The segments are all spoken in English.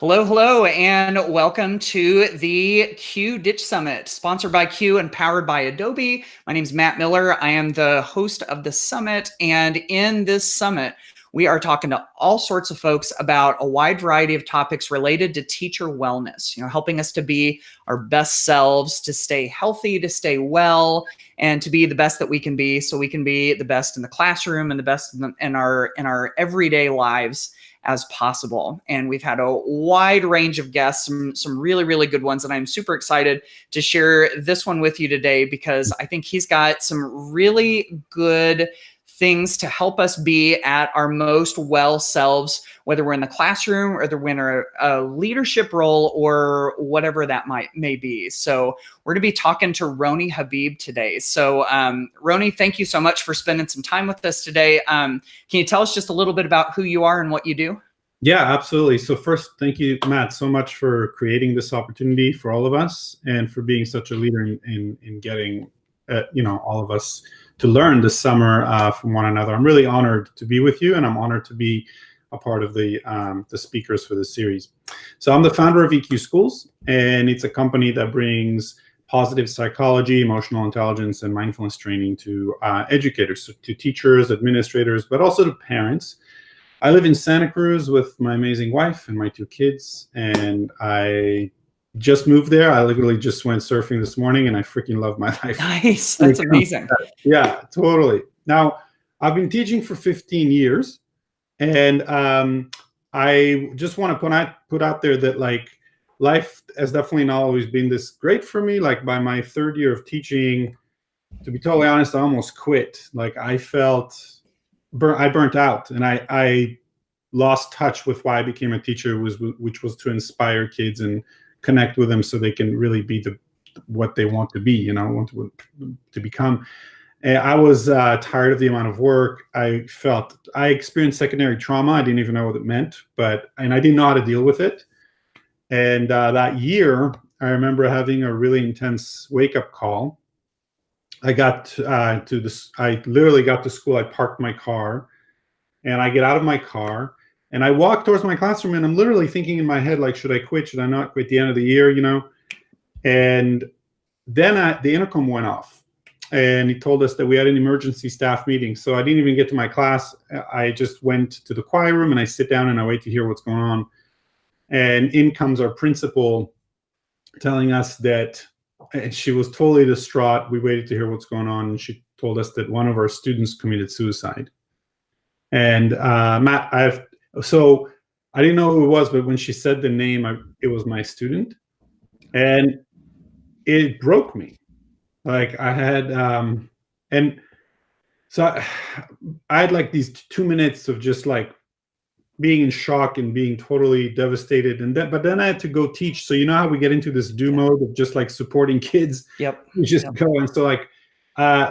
Hello, hello, and welcome to the Q Ditch Summit, sponsored by Q and powered by Adobe. My name is Matt Miller. I am the host of the summit, and in this summit, we are talking to all sorts of folks about a wide variety of topics related to teacher wellness, helping us to be our best selves, to stay healthy, to stay well, and to be the best that we can be so we can be the best in the classroom and the best in our everyday lives as possible. And we've had a wide range of guests, some really, really good ones. And I'm super excited to share this one with you today because I think he's got some really good things to help us be at our most well selves, whether we're in the classroom or we're in a leadership role or whatever that may be. So we're going to be talking to Ron Habib today. So Ron, thank you so much for spending some time with us today. Can you tell us just a little bit about who you are and what you do? Yeah, absolutely. So first, thank you, Matt, so much for creating this opportunity for all of us and for being such a leader in getting, all of us to learn this summer from one another. I'm really honored to be with you, and I'm honored to be a part of the speakers for this series. So I'm the founder of EQ Schools, and it's a company that brings positive psychology, emotional intelligence, and mindfulness training to educators, so to teachers, administrators, but also to parents. I live in Santa Cruz with my amazing wife and my 2 kids, and I just moved there. I literally just went surfing this morning, and I freaking love my life. Nice. That's amazing. Yeah, totally. Now, I've been teaching for 15 years, and I just want to put out there that, like, life has definitely not always been this great for me. Like, by my 3rd year of teaching, to be totally honest, I almost quit. Like, I felt I burnt out, and I lost touch with why I became a teacher, which was to inspire kids and connect with them so they can really be what they want to be, want to become. And I was tired of the amount of work. I experienced secondary trauma. I didn't even know what it meant, and I didn't know how to deal with it. And that year, I remember having a really intense wake-up call. I literally got to school. I parked my car, and I get out of my car, and I walk towards my classroom, and I'm literally thinking in my head, like, should I quit? Should I not quit at the end of the year? And then the intercom went off, and he told us that we had an emergency staff meeting. So I didn't even get to my class. I just went to the choir room, and I sit down, and I wait to hear what's going on. And in comes our principal telling us that, and she was totally distraught. We waited to hear what's going on, and she told us that one of our students committed suicide. And Matt, I didn't know who it was, but when she said the name, it was my student, and it broke me. Like, I had, and so I had like these 2 minutes of just like being in shock and being totally devastated, but then I had to go teach. So you know how we get into this do mode of just like supporting kids. Yep. We just go. And so, like,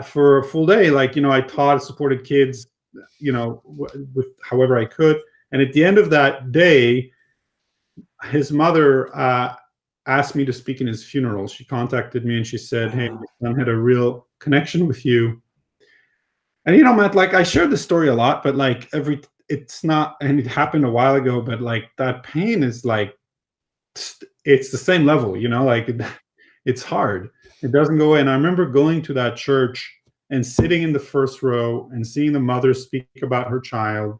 for a full day, like, I taught, supported kids, with however I could. And at the end of that day, his mother asked me to speak in his funeral. She contacted me, and she said, "Hey, my son had a real connection with you." And Matt, like, I shared this story a lot, but like it's not, and it happened a while ago, but like that pain is like, it's the same level, like it's hard. It doesn't go away. And I remember going to that church and sitting in the first row and seeing the mother speak about her child,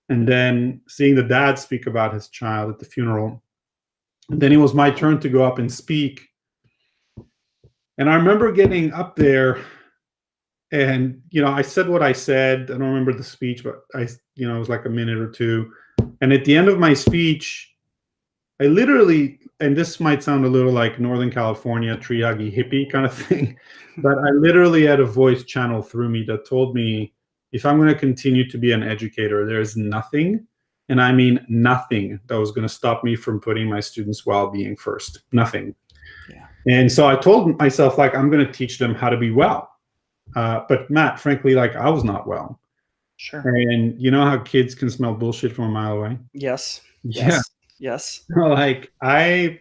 and then seeing the dad speak about his child at the funeral. And then it was my turn to go up and speak. And I remember getting up there, and, I said what I said. I don't remember the speech, but it was like a minute or 2. And at the end of my speech, I literally, and this might sound a little like Northern California tree huggy hippie kind of thing, but I literally had a voice channel through me that told me, if I'm going to continue to be an educator, there's nothing, and I mean nothing, that was going to stop me from putting my students' well-being first. Nothing. Yeah. And so I told myself, like, I'm going to teach them how to be well. But Matt, frankly, like, I was not well. Sure. And you know how kids can smell bullshit from a mile away? Yes. Yeah. Yes. Like, I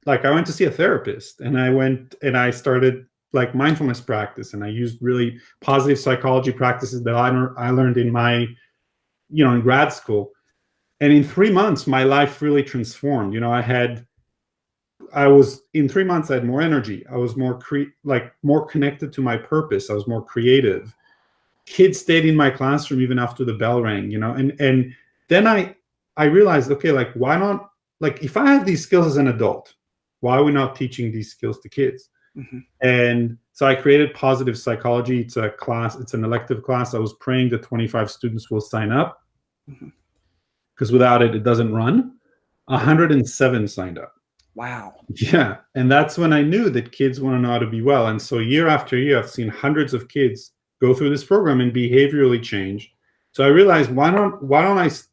went to see a therapist, and I started like mindfulness practice, and I used really positive psychology practices that I learned in my, in grad school. And in 3 months, my life really transformed. You know, in 3 months, I had more energy. I was more more connected to my purpose. I was more creative. Kids stayed in my classroom even after the bell rang, you know, and then I realized, okay, like, why not, like, if I have these skills as an adult, why are we not teaching these skills to kids? Mm-hmm. And so I created Positive Psychology. It's a class, it's an elective class. I was praying that 25 students will sign up, because without it, it doesn't run. 107 signed up. Wow. Yeah. And that's when I knew that kids want to know how to be well. And so year after year, I've seen hundreds of kids go through this program and behaviorally change. So I realized, why don't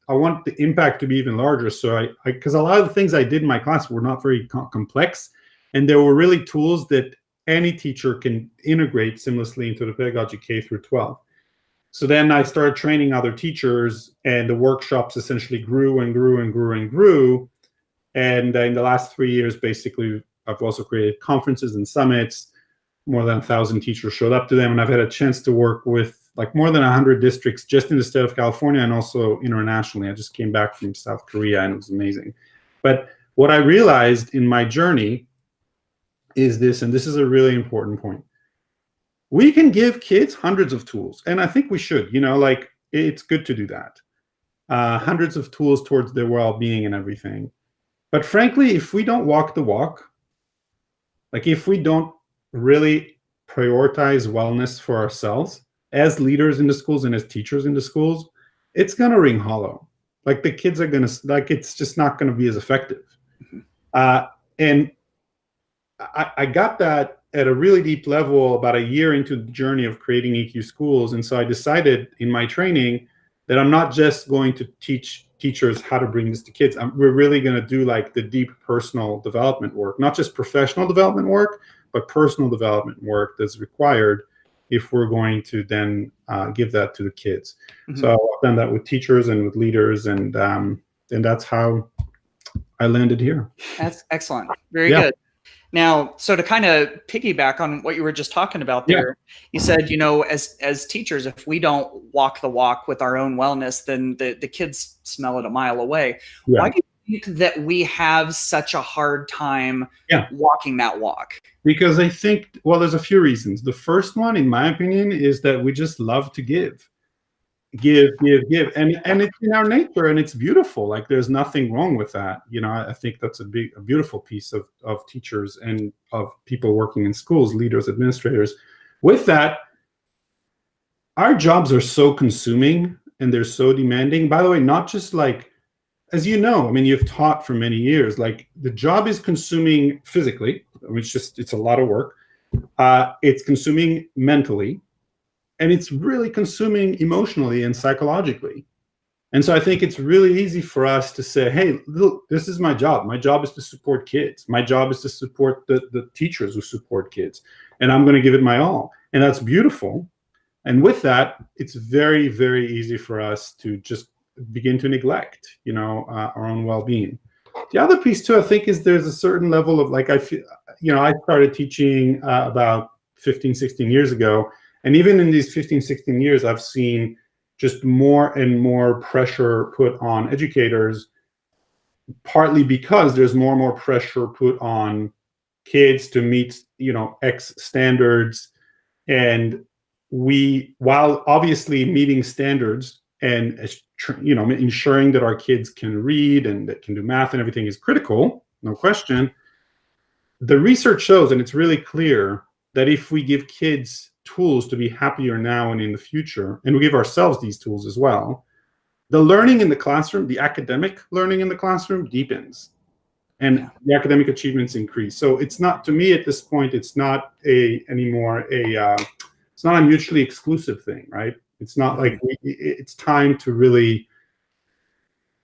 I want the impact to be even larger. So because a lot of the things I did in my class were not very complex, and there were really tools that any teacher can integrate seamlessly into the pedagogy K through 12. So then I started training other teachers, and the workshops essentially grew and grew and grew and grew. And in the last 3 years, basically, I've also created conferences and summits. More than 1,000 teachers showed up to them. And I've had a chance to work with like more than 100 districts just in the state of California, and also internationally. I just came back from South Korea, and it was amazing. But what I realized in my journey is this, and this is a really important point. We can give kids hundreds of tools, and I think we should, you know, like, it's good to do that. Hundreds of tools towards their well-being and everything. But frankly, if we don't walk the walk, like if we don't really prioritize wellness for ourselves as leaders in the schools and as teachers in the schools, it's going to ring hollow. Like, the kids are going to, like, it's just not going to be as effective. And I got that at a really deep level about a year into the journey of creating EQ schools. And so I decided in my training that I'm not just going to teach teachers how to bring this to kids. We're really going to do like the deep personal development work, not just professional development work, but personal development work that's required if we're going to then give that to the kids. Mm-hmm. So I've done that with teachers and with leaders, and that's how I landed here. That's excellent. Very good. Now, so to kind of piggyback on what you were just talking about there, you said, you know, as teachers, if we don't walk the walk with our own wellness, then the kids smell it a mile away. Yeah. Why do you think that we have such a hard time walking that walk? Because I think, well, there's a few reasons. The first one, in my opinion, is that we just love to give. And it's in our nature, and it's beautiful. Like, there's nothing wrong with that. You know, I think that's a beautiful piece of teachers and of people working in schools, leaders, administrators. With that, our jobs are so consuming and they're so demanding. By the way, not just like, as you know, I mean, you've taught for many years, like, the job is consuming physically. I mean, it's a lot of work. It's consuming mentally. And it's really consuming emotionally and psychologically. And so I think it's really easy for us to say, hey, look, this is my job. My job is to support kids. My job is to support the teachers who support kids. And I'm going to give it my all. And that's beautiful. And with that, it's very, very easy for us to just begin to neglect, you know, our own well-being. The other piece too, I think, is there's a certain level of, like, I feel, you know, I started teaching about 15, 16 years ago. And even in these 15, 16 years, I've seen just more and more pressure put on educators, partly because there's more and more pressure put on kids to meet, you know, X standards. And while obviously meeting standards and, you know, ensuring that our kids can read and that can do math and everything is critical, no question. The research shows, and it's really clear, that if we give kids tools to be happier now and in the future, and we give ourselves these tools as well, the learning in the classroom, the academic learning in the classroom, deepens, and the academic achievements increase. So it's not, to me at this point, it's not anymore it's not a mutually exclusive thing, right? It's not like it's time to really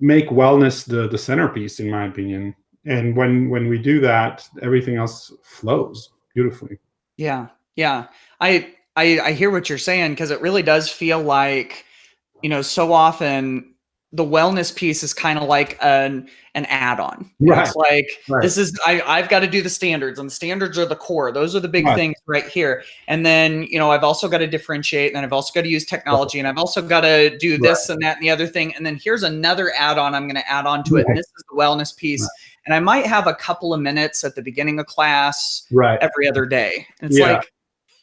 make wellness the centerpiece, in my opinion. And when we do that, everything else flows beautifully. Yeah. Yeah. I hear what you're saying, because it really does feel like, you know, so often the wellness piece is kind of like an add-on. Right. It's like, Right. this is, I've got to do the standards, and the standards are the core. Those are the big Right. things right here. And then, I've also got to differentiate, and then I've also got to use technology, and I've also got to do this and that and the other thing. And then here's another add-on I'm going to add on to it. And this is the wellness piece. And I might have a couple of minutes at the beginning of class every other day. And it's like,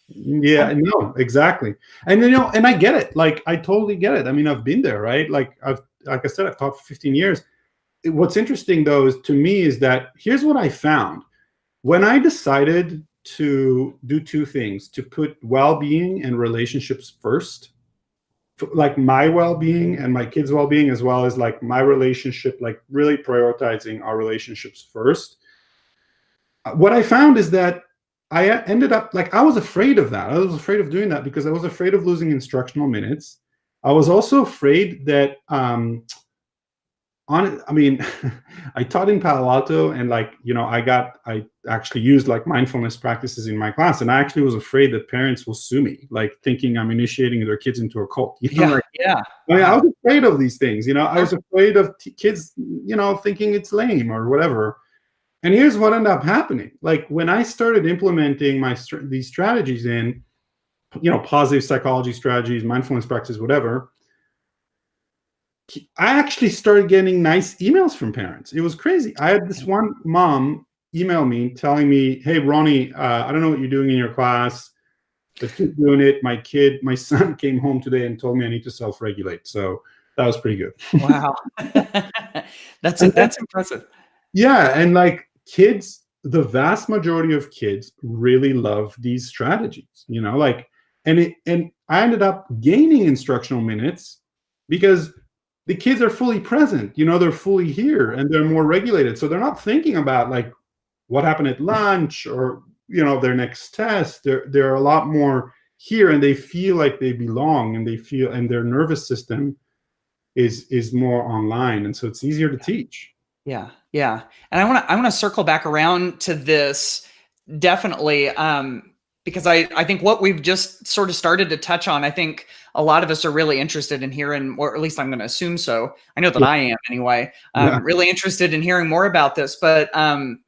yeah, no, exactly. And and I get it. Like, I totally get it. I mean, I've been there, right? Like I said, I've taught for 15 years. What's interesting though is, to me, is that here's what I found. When I decided to do two things, to put well-being and relationships first, like my well-being and my kids' well-being, as well as like my relationship, like really prioritizing our relationships first. What I found is that I ended up, like, I was afraid of that. I was afraid of doing that because I was afraid of losing instructional minutes. I was also afraid that, I mean, I taught in Palo Alto, and like, I actually used like mindfulness practices in my class, and I actually was afraid that parents will sue me, like thinking I'm initiating their kids into a cult. I mean, I was afraid of these things. I was afraid of kids, thinking it's lame or whatever. And here's what ended up happening. Like, when I started implementing these strategies in, positive psychology strategies, mindfulness practices, whatever, I actually started getting nice emails from parents. It was crazy. I had this one mom email me telling me, "Hey, Ronnie, I don't know what you're doing in your class, but keep doing it. My son came home today and told me I need to self-regulate." So that was pretty good. Wow. That's impressive. Yeah. And like, kids, the vast majority of kids really love these strategies, like, and I ended up gaining instructional minutes because the kids are fully present, they're fully here, and they're more regulated. So they're not thinking about like what happened at lunch or, their next test. They're a lot more here, and they feel like they belong, and and their nervous system is more online. And so it's easier to teach. Yeah. Yeah. And I want to circle back around to this, definitely. Because I think what we've just sort of started to touch on, I think a lot of us are really interested in hearing, or at least I'm going to assume so. I know that I am anyway. Really interested in hearing more about this, but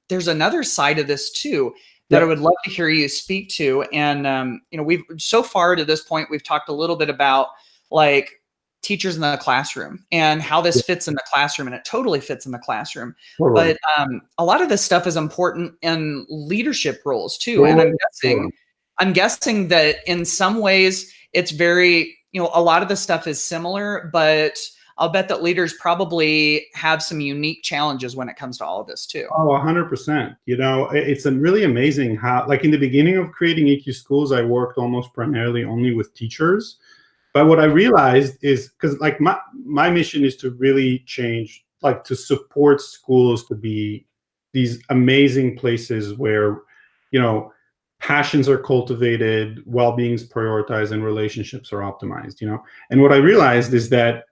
there's another side of this too that I would love to hear you speak to. And we've, so far to this point, we've talked a little bit about like teachers in the classroom and how this fits in the classroom, and it totally fits in the classroom. But a lot of this stuff is important in leadership roles too. And I'm guessing that in some ways it's very, a lot of the stuff is similar, but I'll bet that leaders probably have some unique challenges when it comes to all of this too. Oh, 100%. It's really amazing how, like, in the beginning of creating EQ schools, I worked almost primarily only with teachers. But what I realized is, because like my mission is to really change, like to support schools to be these amazing places where, passions are cultivated, well-being is prioritized, and relationships are optimized, And what I realized is that,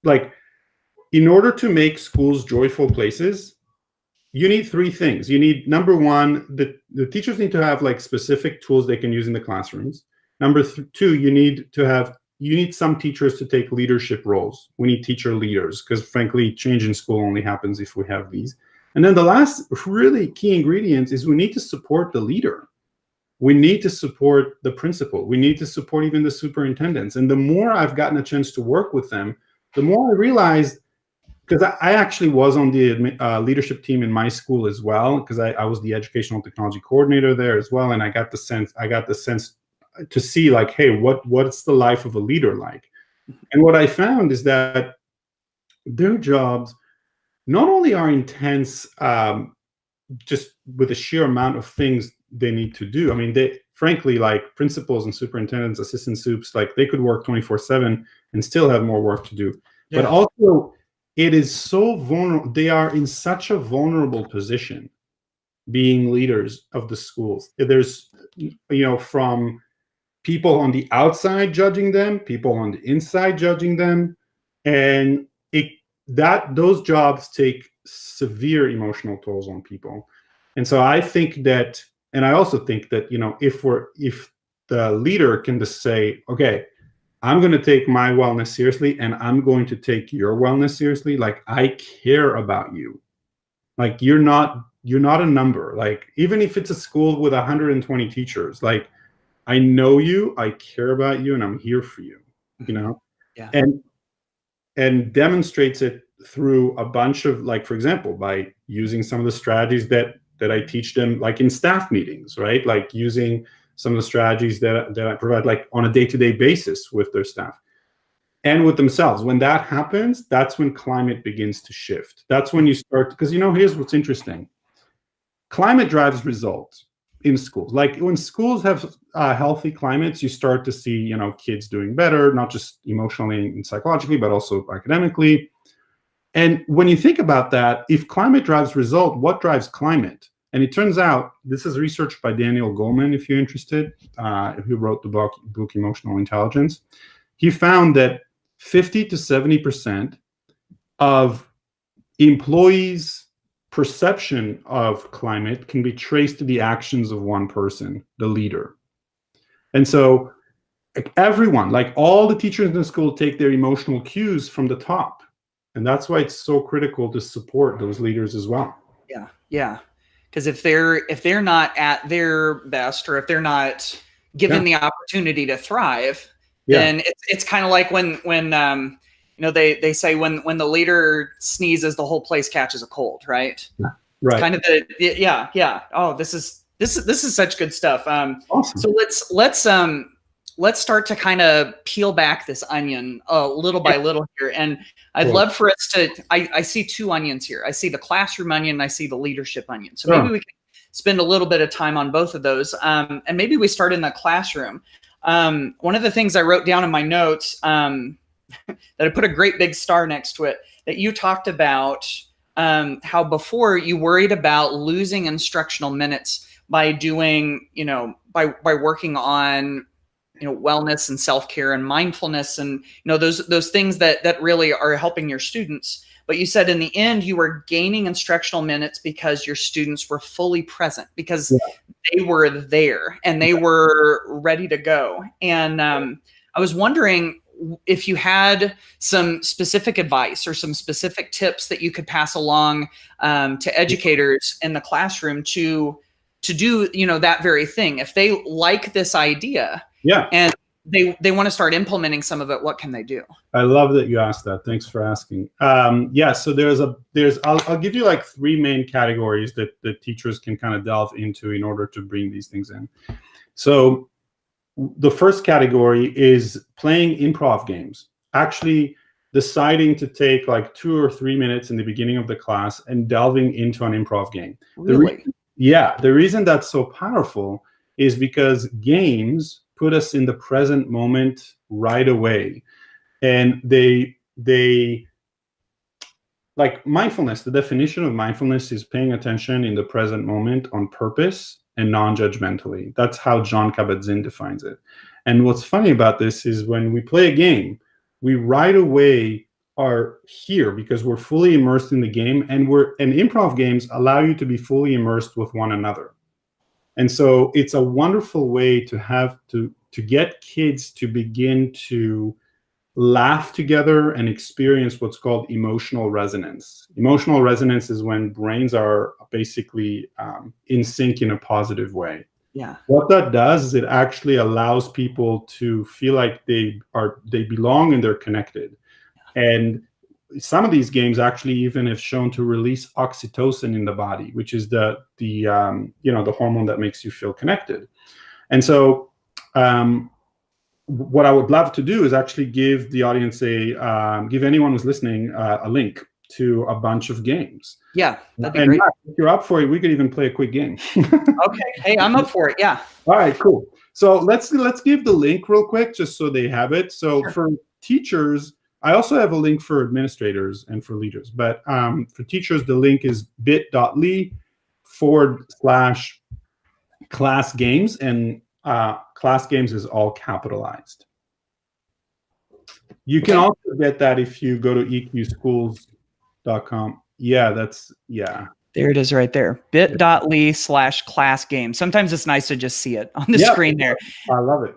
like, in order to make schools joyful places, you need three things. You need, number one, the teachers need to have like specific tools they can use in the classrooms. Number two, you need some teachers to take leadership roles. We need teacher leaders, because frankly, change in school only happens if we have these. And then the last really key ingredient is we need to support the leader. We need to support the principal. We need to support even the superintendents. And the more I've gotten a chance to work with them, the more I realized, because I actually was on the leadership team in my school as well, because I was the educational technology coordinator there as well. And I got the sense to see, like, hey, what's the life of a leader like? And what I found is that their jobs not only are intense, just with the sheer amount of things they need to do. I mean, they frankly, like, principals and superintendents, assistant soups, like, they could work 24/7 and still have more work to do. But also, it is so vulnerable. They are in such a vulnerable position being leaders of the schools. There's, from people on the outside judging them, people on the inside judging them, and those jobs take severe emotional tolls on people. And so I think that, and I also think that, if the leader can just say, okay, I'm going to take my wellness seriously, and I'm going to take your wellness seriously. Like, I care about you. Like, you're not a number. Like, even if it's a school with 120 teachers, like, I know you, I care about you, and I'm here for you, you know? Yeah. And demonstrates it through a bunch of, like, for example, by using some of the strategies that I teach them, like in staff meetings, right? Like using some of the strategies that I provide, like on a day-to-day basis with their staff and with themselves. When that happens, that's when climate begins to shift. That's when you start, because, you know, here's what's interesting. Climate drives results in schools. Like when schools have healthy climates, you start to see, you know, kids doing better, not just emotionally and psychologically, but also academically. And when you think about that, if climate drives result, what drives climate? And it turns out, this is research by Daniel Goleman, if you're interested, who wrote the book Emotional Intelligence. He found that 50 to 70% of employees' perception of climate can be traced to the actions of one person, the leader. And so everyone, like all the teachers in the school, take their emotional cues from the top. And that's why it's so critical to support those leaders as well. Yeah. Yeah. Because if they're not at their best, or if they're not given the opportunity to thrive, then it's kind of like when you know, they say when the leader sneezes, the whole place catches a cold, right? Right. It's kind of yeah. Oh, this is such good stuff. Awesome. So let's start to kind of peel back this onion little by little here. And I'd love for us to, I see two onions here. I see the classroom onion, and I see the leadership onion. So maybe we can spend a little bit of time on both of those. And maybe we start in the classroom. One of the things I wrote down in my notes that I put a great big star next to it, that you talked about how before you worried about losing instructional minutes by doing, you know, by working on, you know, wellness and self-care and mindfulness, and, you know, those things that really are helping your students. But you said in the end, you were gaining instructional minutes because your students were fully present, because they were there and they were ready to go. And I was wondering if you had some specific advice or some specific tips that you could pass along to educators in the classroom to do, you know, that very thing. If they like this idea, and they want to start implementing some of it, what can they do? I love that you asked that. Thanks for asking. So I'll give you like three main categories that teachers can kind of delve into in order to bring these things in. So the first category is playing improv games. Actually deciding to take like 2 or 3 minutes in the beginning of the class and delving into an improv game. Really? The reason that's so powerful is because games put us in the present moment right away. And they like mindfulness, the definition of mindfulness is paying attention in the present moment on purpose and non-judgmentally. That's how Jon Kabat-Zinn defines it. And what's funny about this is when we play a game, we right away are here because we're fully immersed in the game, and improv games allow you to be fully immersed with one another. And so it's a wonderful way to have to get kids to begin to laugh together and experience what's called emotional resonance. Emotional resonance is when brains are basically in sync in a positive way. Yeah. What that does is it actually allows people to feel like they belong and they're connected. And some of these games actually even have shown to release oxytocin in the body, which is the hormone that makes you feel connected. And so what I would love to do is actually give the audience give anyone who's listening a link to a bunch of games. Yeah, that'd be great. Matt, if you're up for it, we could even play a quick game. Okay. Hey, I'm up for it. Yeah. All right, cool. So let's give the link real quick, just so they have it. So for teachers, I also have a link for administrators and for leaders. But for teachers, the link is bit.ly/class games, and class games is all capitalized. You can also get that if you go to eqschools.com. There it is right there. bit.ly/class game. Sometimes it's nice to just see it on the screen there. I love it.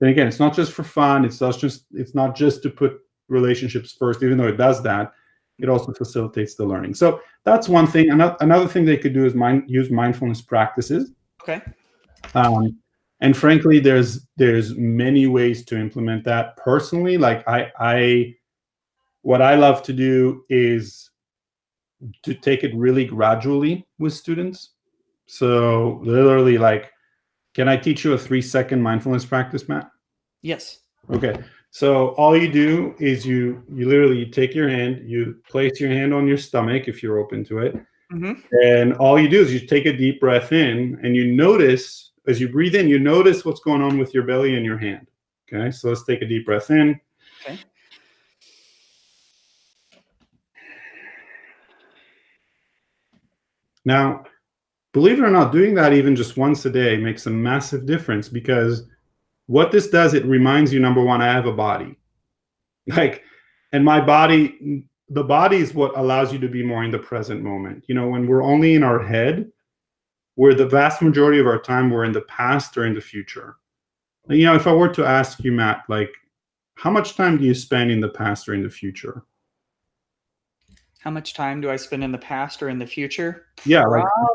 then again, it's not just for fun. It's not just to put relationships first, even though it does that. It also facilitates the learning. So that's one thing. Another thing they could do is use mindfulness practices. Okay. And frankly, there's many ways to implement that. Personally, like what I love to do is to take it really gradually with students. So literally, like, can I teach you a 3-second mindfulness practice, Matt? Yes. Okay. So all you do is you literally take your hand, you place your hand on your stomach if you're open to it. Mm-hmm. And all you do is you take a deep breath in, and you notice, as you breathe in, you notice what's going on with your belly and your hand. Okay. So let's take a deep breath in. Okay. Now, believe it or not, doing that even just once a day makes a massive difference, because what this does, it reminds you, number one, I have a body. Like, and the body is what allows you to be more in the present moment. You know, when we're only in our head, we're the vast majority of our time, we're in the past or in the future. You know, if I were to ask you, Matt, like, how much time do you spend in the past or in the future? How much time do I spend in the past or in the future? Yeah,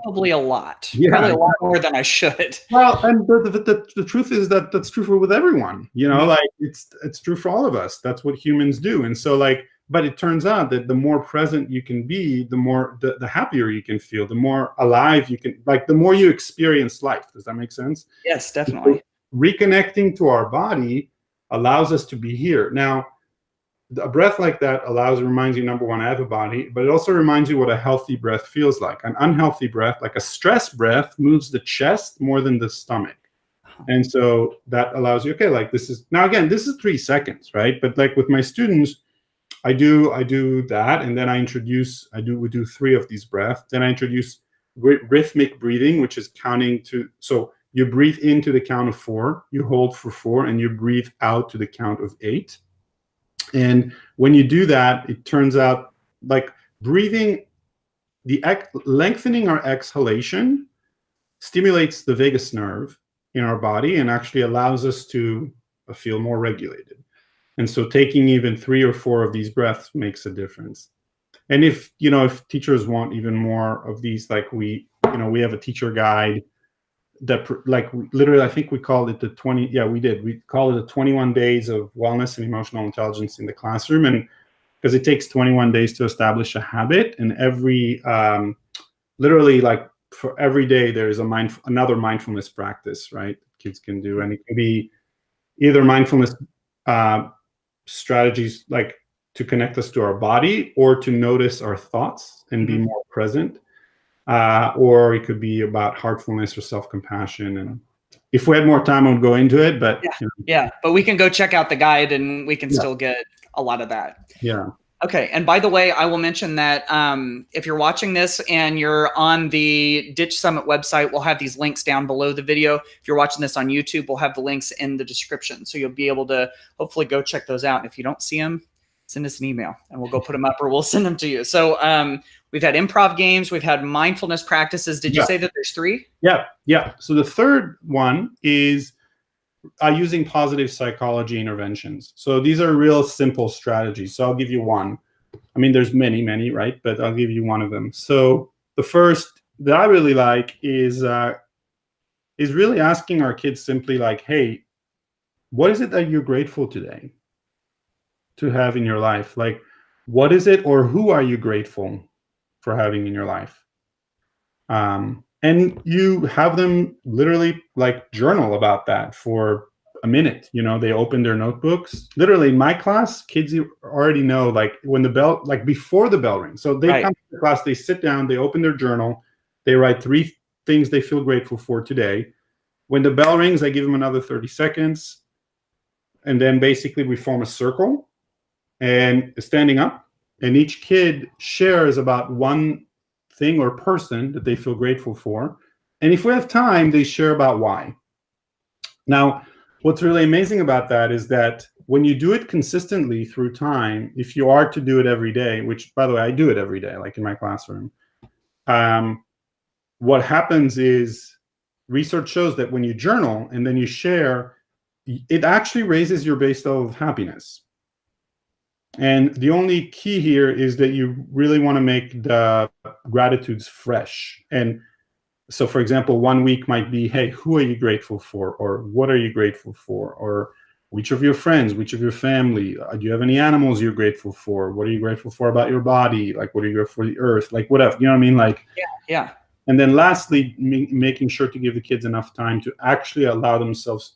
probably a lot. Yeah, probably a lot more than I should. Well, and the truth is that that's true with everyone. You know, like it's true for all of us. That's what humans do. And so, like, but it turns out that the more present you can be, the more the happier you can feel, the more alive you can, like, the more you experience life. Does that make sense? Yes, definitely. Reconnecting to our body allows us to be here. Now, a breath like that reminds you, number one, I have a body, but it also reminds you what a healthy breath feels like. An unhealthy breath, like a stress breath, moves the chest more than the stomach. And so that allows you, okay, like, this is, now again, this is 3 seconds, right? But like with my students, I do that, and then we do 3 of these breaths. Then I introduce rhythmic breathing, which is counting to, so you breathe into the count of 4, you hold for 4, and you breathe out to the count of 8. And when you do that, it turns out, like, breathing, lengthening our exhalation stimulates the vagus nerve in our body and actually allows us to feel more regulated. And so taking even 3 or 4 of these breaths makes a difference. And if teachers want even more of these, like, we have a teacher guide that, like, literally, I think we called it we called it the 21 days of wellness and emotional intelligence in the classroom. And because it takes 21 days to establish a habit, and every literally, like, for every day there is another mindfulness practice, right, kids can do. And it can be either mindfulness strategies, like, to connect us to our body, or to notice our thoughts and be more present. Or it could be about heartfulness or self-compassion. And if we had more time, I would go into it. But but we can go check out the guide, and we can still get a lot of that. Yeah. Okay. And by the way, I will mention that if you're watching this and you're on the Ditch Summit website, we'll have these links down below the video. If you're watching this on YouTube, we'll have the links in the description. So you'll be able to hopefully go check those out. And if you don't see them, send us an email and we'll go put them up, or we'll send them to you. So we've had improv games. We've had mindfulness practices. Did you say that there's 3? Yeah. So the third one is using positive psychology interventions. So these are real simple strategies. So I'll give you one. I mean, there's many, right? But I'll give you one of them. So the first that I really like is really asking our kids simply, like, hey, what is it that you're grateful today to have in your life? Like, what is it, or who are you grateful for having in your life? And you have them literally, like, journal about that for a minute. They open their notebooks. Literally, in my class, kids already know, like, when the bell, like, before the bell rings. So they come to the class, they sit down, they open their journal, they write 3 things they feel grateful for today. When the bell rings, I give them another 30 seconds. And then basically we form a circle and standing up, and each kid shares about one thing or person that they feel grateful for. And if we have time, they share about why. Now, what's really amazing about that is that when you do it consistently through time, if you are to do it every day, which, by the way, I do it every day, like in my classroom, what happens is research shows that when you journal and then you share, it actually raises your base level of happiness. And the only key here is that you really want to make the gratitudes fresh. And so, for example, one week might be, hey, who are you grateful for? Or what are you grateful for? Or which of your friends, which of your family, do you have any animals you're grateful for? What are you grateful for about your body? Like, what are you grateful for the earth? Like, whatever, you know what I mean? Like, yeah. And then lastly, making sure to give the kids enough time to actually allow themselves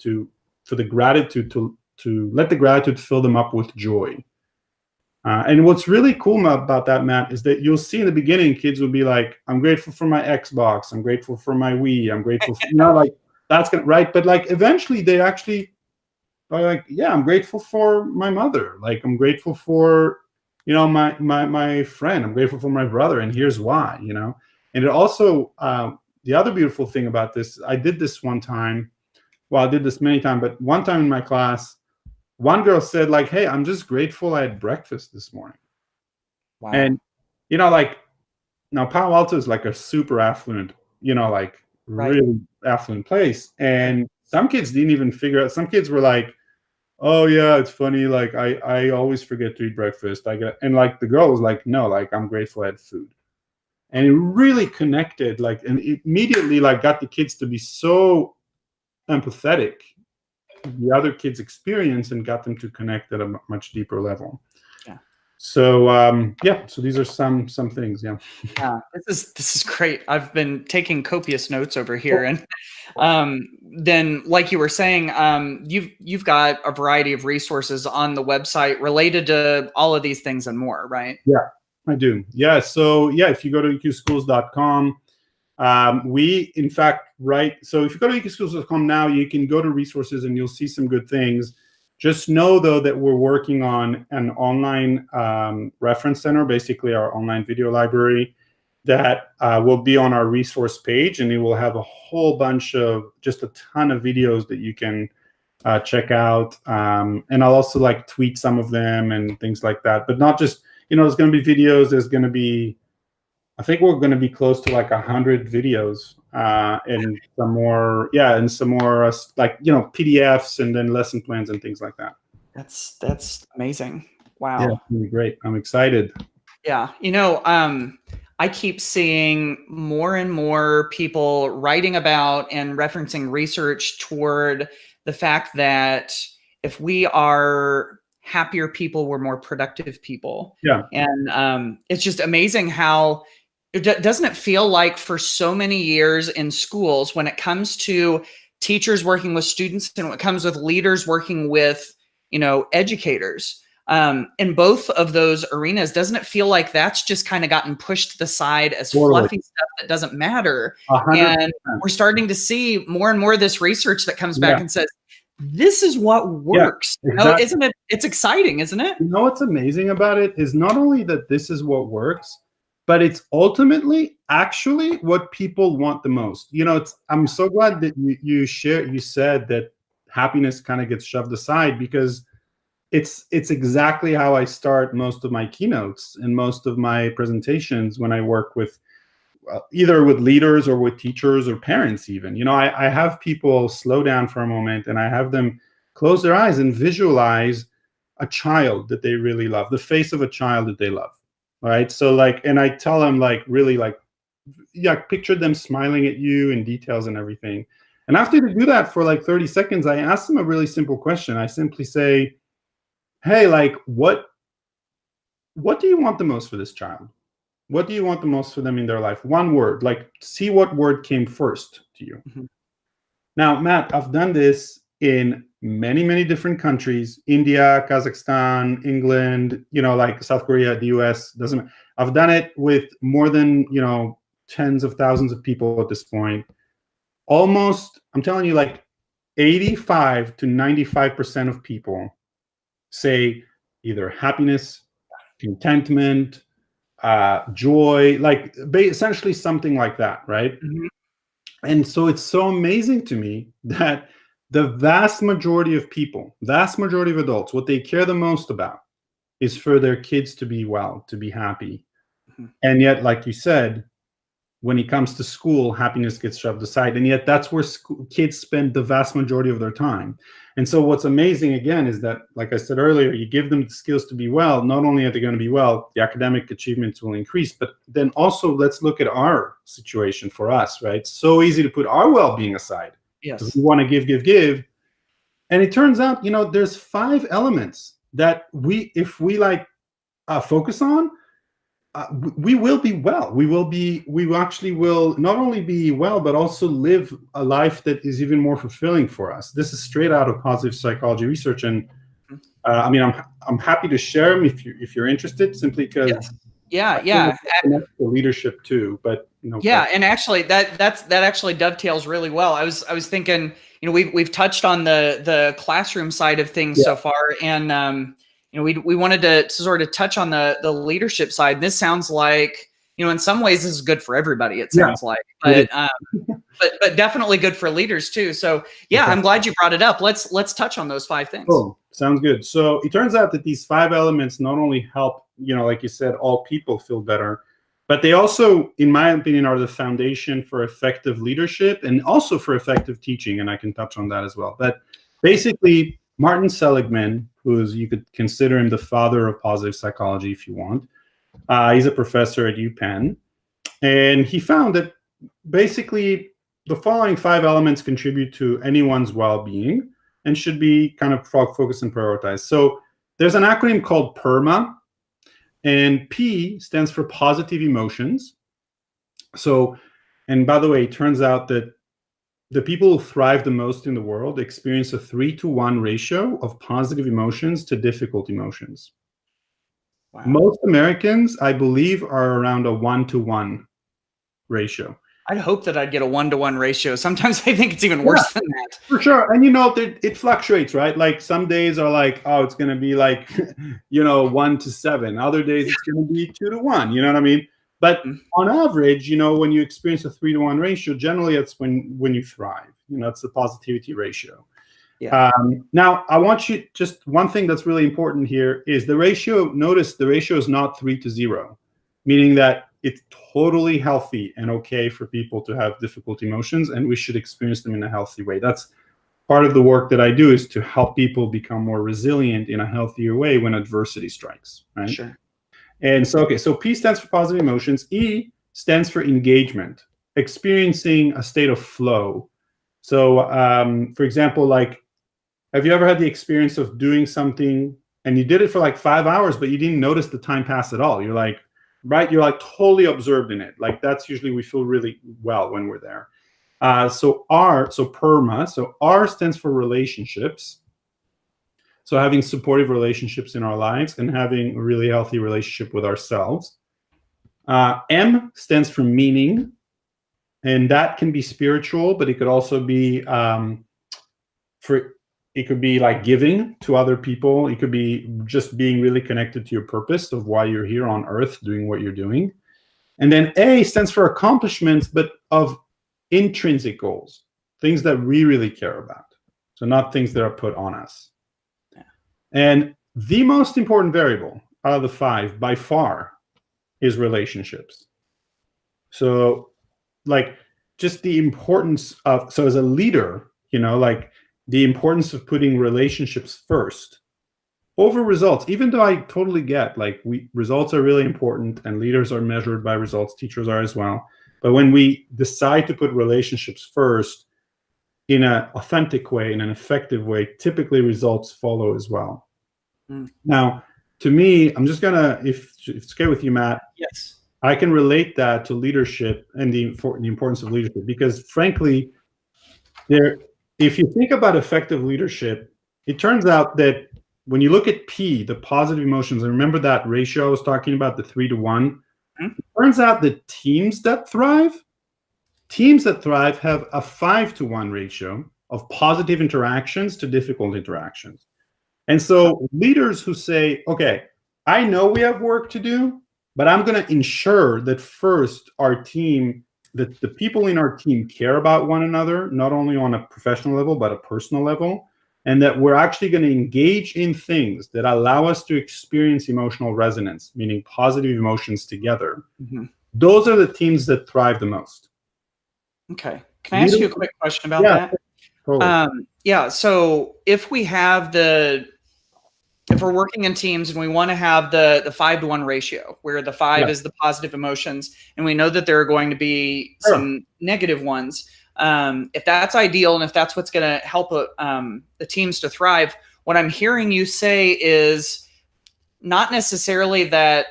for the gratitude to let the gratitude fill them up with joy. And what's really cool about that, Matt, is that you'll see in the beginning, kids will be like, I'm grateful for my Xbox. I'm grateful for my Wii. I'm grateful for, like, that's going to, right? But like, eventually they actually are like, yeah, I'm grateful for my mother. Like, I'm grateful for, my friend. I'm grateful for my brother. And here's why, And it also, the other beautiful thing about this, I did this one time. Well, I did this many times, but one time in my class, one girl said, like, hey, I'm just grateful I had breakfast this morning. Wow. And, like, now Palo Alto is like a super affluent, like really affluent place. And some kids didn't even figure out. Some kids were like, oh yeah, it's funny. Like, I always forget to eat breakfast. And like the girl was like, no, like, I'm grateful I had food. And it really connected, like, and immediately like got the kids to be so empathetic the other kids' experience and got them to connect at a much deeper level. Yeah. So so these are some things. Yeah. Yeah, this is great. I've been taking copious notes over here, and then, like you were saying, you've got a variety of resources on the website related to all of these things and more, right? Yeah, I do. Yeah. So yeah, if you go to eqschools.com, we, in fact, so if you go to eqschools.com now, you can go to resources and you'll see some good things. Just know, though, that we're working on an online reference center, basically our online video library, that will be on our resource page, and it will have a whole bunch of, just a ton of videos that you can check out. And I'll also like tweet some of them and things like that, but not just, there's going to be videos, there's going to be, I think we're going to be close to like 100 videos and some more, like, PDFs and then lesson plans and things like that. That's amazing. Wow. Yeah, it's really great. I'm excited. Yeah. I keep seeing more and more people writing about and referencing research toward the fact that if we are happier people, we're more productive people. Yeah. And it's just amazing how doesn't it feel like for so many years in schools, when it comes to teachers working with students and when it comes with leaders working with, educators, in both of those arenas, doesn't it feel like that's just kind of gotten pushed to the side as fluffy stuff that doesn't matter? 100%. And we're starting to see more and more of this research that comes back and says, this is what works. Yeah, exactly. Isn't it? It's exciting, isn't it? What's amazing about it is not only that this is what works, but it's ultimately actually what people want the most. I'm so glad that you said that happiness kind of gets shoved aside, because it's exactly how I start most of my keynotes and most of my presentations when I work with either with leaders or with teachers or parents even. I have people slow down for a moment and I have them close their eyes and visualize a child that they really love, the face of a child that they love. Right. So like, and I tell them like, really like, picture them smiling at you in details and everything. And after they do that for like 30 seconds, I ask them a really simple question. I simply say, hey, like, what do you want the most for this child? What do you want the most for them in their life? One word, like, see what word came first to you. Mm-hmm. Now, Matt, I've done this in many, many different countries: India, Kazakhstan, England, like South Korea, the US, I've done it with more than, tens of thousands of people at this point. Almost, I'm telling you, like 85 to 95% of people say either happiness, contentment, joy, like essentially something like that, right? Mm-hmm. And so it's so amazing to me that the vast majority of people, vast majority of adults, what they care the most about is for their kids to be well, to be happy. Mm-hmm. And yet, like you said, when it comes to school, happiness gets shoved aside. And yet that's where kids spend the vast majority of their time. And so what's amazing, again, is that, like I said earlier, you give them the skills to be well. Not only are they going to be well, the academic achievements will increase, but then also let's look at our situation for us, right? It's so easy to put our well-being aside. Yes. We want to give. And it turns out, there's 5 elements that if we focus on, we will be well. We actually will not only be well, but also live a life that is even more fulfilling for us. This is straight out of positive psychology research, and I'm happy to share them if you're interested. Simply because yeah. The leadership too, but and actually that actually dovetails really well. I was thinking, we've touched on the classroom side of things so far, and we wanted to sort of touch on the leadership side. This sounds like, in some ways this is good for everybody, it sounds like, but definitely good for leaders too. So I'm glad you brought it up. Let's touch on those 5 things. Oh, sounds good. So it turns out that these 5 elements not only help, like you said, all people feel better, but they also, in my opinion, are the foundation for effective leadership and also for effective teaching. And I can touch on that as well. But basically, Martin Seligman, you could consider him the father of positive psychology if you want. He's a professor at UPenn. And he found that basically the following 5 elements contribute to anyone's well-being and should be kind of focused and prioritized. So there's an acronym called PERMA, and P stands for positive emotions. So, and by the way, it turns out that the people who thrive the most in the world experience a 3-to-1 ratio of positive emotions to difficult emotions. Wow. Most Americans, I believe, are around a 1-to-1 ratio. I'd hope that I'd get a 1-to-1 ratio. Sometimes I think it's even worse than that. For sure. And it fluctuates, right? Like some days are like, oh, it's going to be like, 1-to-7. Other days it's going to be 2-to-1. You know what I mean? But on average, when you experience a 3-to-1 ratio, generally that's when you thrive. It's the positivity ratio. Yeah. Now, I want you, just one thing that's really important here is the ratio. Notice the ratio is not 3-to-0, meaning that it's totally healthy and okay for people to have difficult emotions, and we should experience them in a healthy way. That's part of the work that I do, is to help people become more resilient in a healthier way when adversity strikes, right? Sure. And so, so P stands for positive emotions. E stands for engagement, experiencing a state of flow. So, for example, have you ever had the experience of doing something and you did it for like 5 hours, but you didn't notice the time pass at all? You're like, you're totally absorbed in it. That's usually, we feel really well when we're there. So PERMA, so R stands for relationships. So having supportive relationships in our lives and having a really healthy relationship with ourselves. M stands for meaning, and that can be spiritual, but it could also be it could be like giving to other people. It could be just being really connected to your purpose of why you're here on earth doing what you're doing. And then A stands for accomplishments, but of intrinsic goals, things that we really care about. So not things that are put on us. And the most important variable out of the 5 by far is relationships. So just the importance of, so as a leader, the importance of putting relationships first over results, even though I totally get results are really important and leaders are measured by results, teachers are as well. But when we decide to put relationships first in an authentic way, in an effective way, typically results follow as well. Now, to me, I'm just gonna, if it's okay with you, Matt. Yes. I can relate that to leadership and the importance of leadership, because frankly, if you think about effective leadership, it turns out that when you look at P, the positive emotions, and remember that ratio I was talking about, the 3-to-1, it turns out that teams that thrive have a 5-to-1 ratio of positive interactions to difficult interactions. And so leaders who say, okay, I know we have work to do, but I'm going to ensure that first our team, that the people in our team care about one another, not only on a professional level, but a personal level, and that we're actually going to engage in things that allow us to experience emotional resonance, meaning positive emotions together. those are the teams that thrive the most. Okay. Can I ask you a quick question about that? Totally. Yeah. So if we're working in teams and we want to have the 5-to-1 ratio, where the 5 is the positive emotions, and we know that there are going to be some negative ones, if that's ideal and if that's what's going to help the teams to thrive, what I'm hearing you say is not necessarily that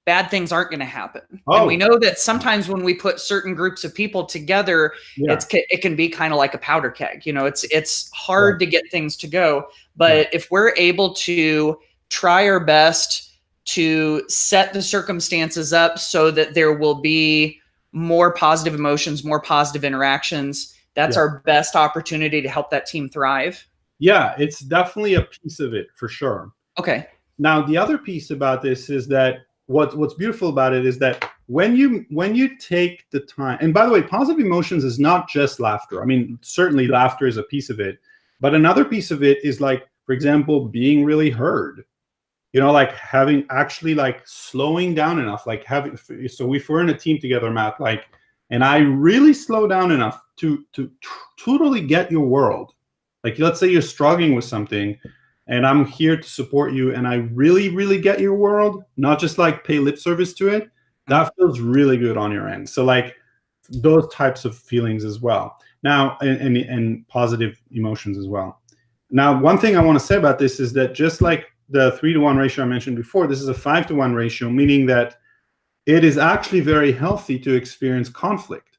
bad things aren't going to happen. And we know that sometimes when we put certain groups of people together, it can be kind of like a powder keg. It's hard to get things to go. But if we're able to try our best to set the circumstances up so that there will be more positive emotions, more positive interactions, that's our best opportunity to help that team thrive. Yeah, it's definitely a piece of it for sure. Okay. Now, the other piece about this is that what's beautiful about it is that when you take the time, and by the way, positive emotions is not just laughter. I mean, certainly laughter is a piece of it, but another piece of it is, like, for example, being really heard. Like having actually, like, slowing down enough, like having, so if we're in a team together, Matt, like, and I really slow down enough to totally get your world. Like, let's say you're struggling with something and I'm here to support you, and I really, really get your world, not just like pay lip service to it. That feels really good on your end. So, like, those types of feelings as well. Now, and positive emotions as well. Now, one thing I want to say about this is that just like the 3-to-1 ratio I mentioned before, this is a 5-to-1 ratio, meaning that it is actually very healthy to experience conflict.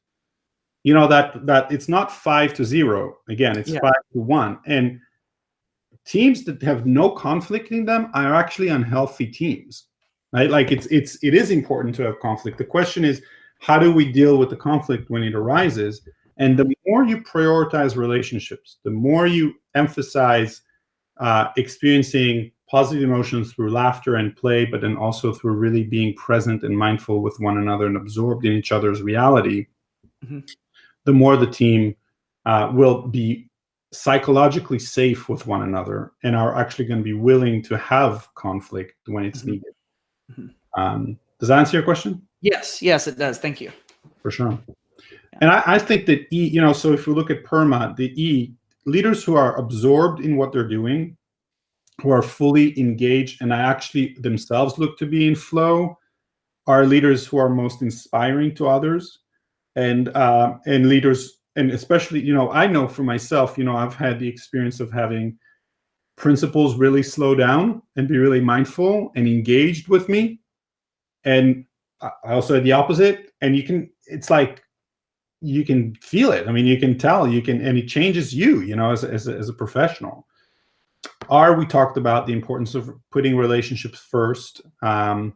That it's not 5-to-0. Again, it's 5-to-1. And teams that have no conflict in them are actually unhealthy teams, right? Like, it is important to have conflict. The question is, how do we deal with the conflict when it arises? And the more you prioritize relationships, the more you emphasize experiencing positive emotions through laughter and play, but then also through really being present and mindful with one another and absorbed in each other's reality, the more the team will be psychologically safe with one another and are actually going to be willing to have conflict when it's needed. Does that answer your question? Yes, it does. Thank you. For sure. And I think that so if we look at PERMA, the leaders who are absorbed in what they're doing, who are fully engaged and actually themselves look to be in flow, are leaders who are most inspiring to others, and leaders. And especially, I know for myself, I've had the experience of having principals really slow down and be really mindful and engaged with me. And I also had the opposite. And it's like, you can feel it. I mean, you can tell, and it changes you, as a professional. We talked about the importance of putting relationships first. And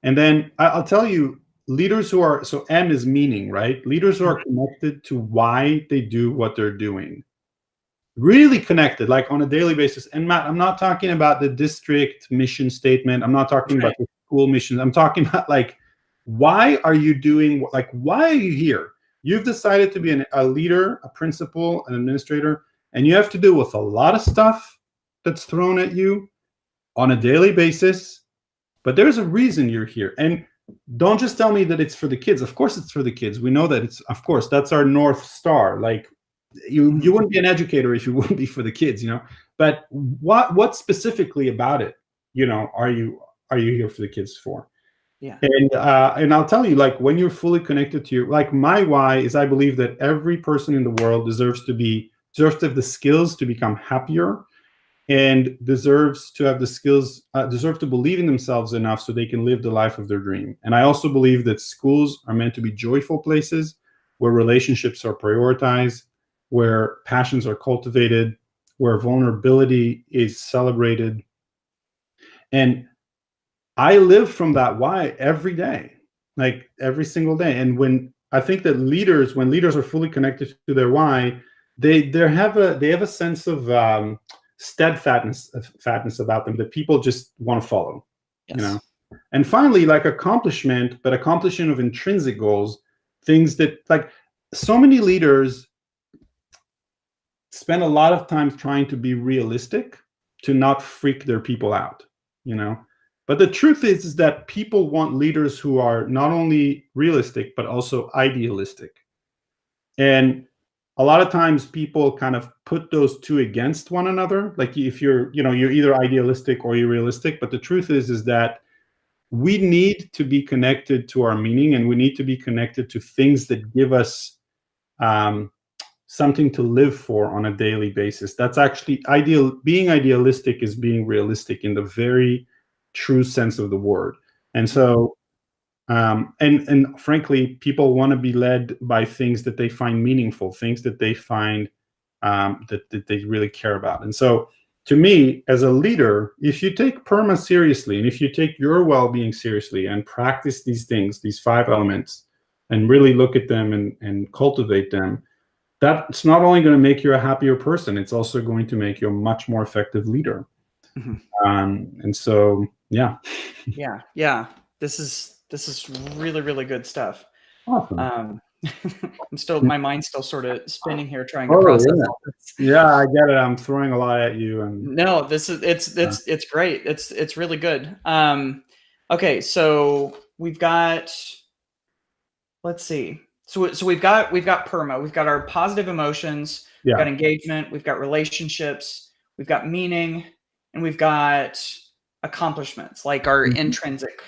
then I'll tell you, leaders who are, so M is meaning, right? Leaders who are connected to why they do what they're doing. Really connected, like on a daily basis. And Matt, I'm not talking about the district mission statement. I'm not talking about the school missions. I'm talking about, like, why are you doing, like, why are you here? You've decided to be a leader, a principal, an administrator, and you have to deal with a lot of stuff that's thrown at you on a daily basis. But there's a reason you're here. And don't just tell me that it's for the kids. Of course it's for the kids. We know that of course, that's our North Star. Like, you wouldn't be an educator if you wouldn't be for the kids, But what specifically about it, are you here for the kids for? Yeah. And I'll tell you, like, when you're fully connected to like, my why is I believe that every person in the world deserves to have the skills to become happier, and deserves to have the skills, deserve to believe in themselves enough so they can live the life of their dream. And I also believe that schools are meant to be joyful places where relationships are prioritized, where passions are cultivated, where vulnerability is celebrated. And I live from that why every day, like every single day. And when leaders are fully connected to their why, they have a sense of steadfastness about them that people just want to follow. Yes. And finally, like, accomplishment of intrinsic goals, things that, like, so many leaders spend a lot of time trying to be realistic, to not freak their people out, But the truth is that people want leaders who are not only realistic, but also idealistic. And a lot of times people kind of put those two against one another. Like if you're, you're either idealistic or you're realistic. But the truth is that we need to be connected to our meaning, and we need to be connected to things that give us something to live for on a daily basis. That's actually ideal. Being idealistic is being realistic in the very true sense of the word. And so, and frankly, people want to be led by things that they find meaningful, things that they find that they really care about. And so, to me, as a leader, if you take PERMA seriously, and if you take your well-being seriously and practice these things, these 5 elements, and really look at them and cultivate them, that's not only going to make you a happier person, it's also going to make you a much more effective leader. And so, yeah. Yeah. This is really, really good stuff. Awesome. My mind's still sort of spinning here, trying to process all this. Yeah, I get it. I'm throwing a lot at you. And no, it's great. It's really good. Okay, so we've got, let's see. So we've got PERMA. We've got our positive emotions. We've got engagement. We've got relationships. We've got meaning, and we've got accomplishments, like our intrinsic